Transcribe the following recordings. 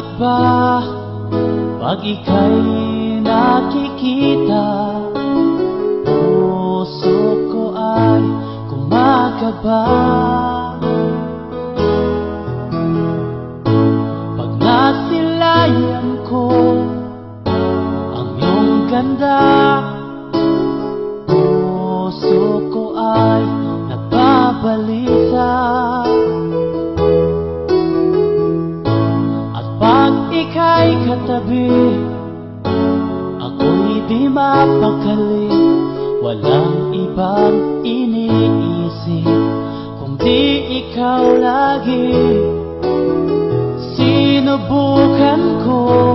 Bakit ba pag ika'y nakikita, puso ko ay kumakaba? Pag nasilayan ko ang iyong ganda, puso ko ay nagbabalisa. Pag ika'y katabi, ako'y di mapakali. Walang ibang iniisip kundi ikaw lagi. Sinubukan ko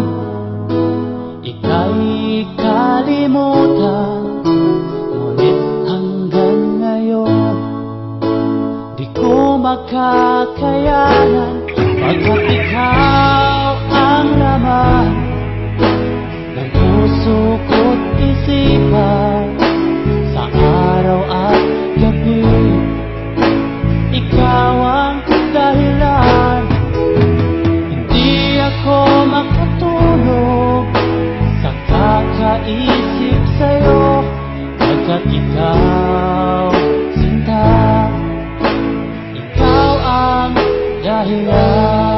ika'y kalimutan, ngunit hanggang ngayon di ko makakayanan. Pagkat ikaw ang laman ng puso ko't isipan, sa araw at gabi ikaw ang dahilan. Hindi ako makatulog sa kakaisip sa'yo, pagkat ikaw, sinta, ikaw ang dahilan.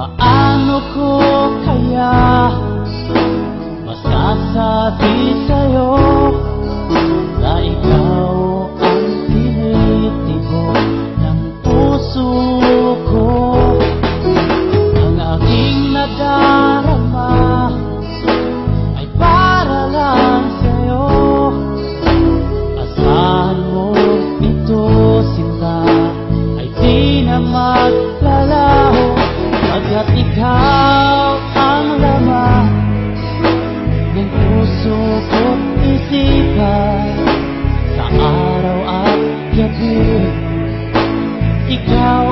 Paano ko kaya masasabi sa'yo na ikaw ang tinitibok ng puso ko? Ang aking nadarama ay para lang sa'yo. Asahan mo ito, sinta, ay di na maglalaho, pagkat ikaw ang laman ng puso ko't isipan, sa araw at gabi ikaw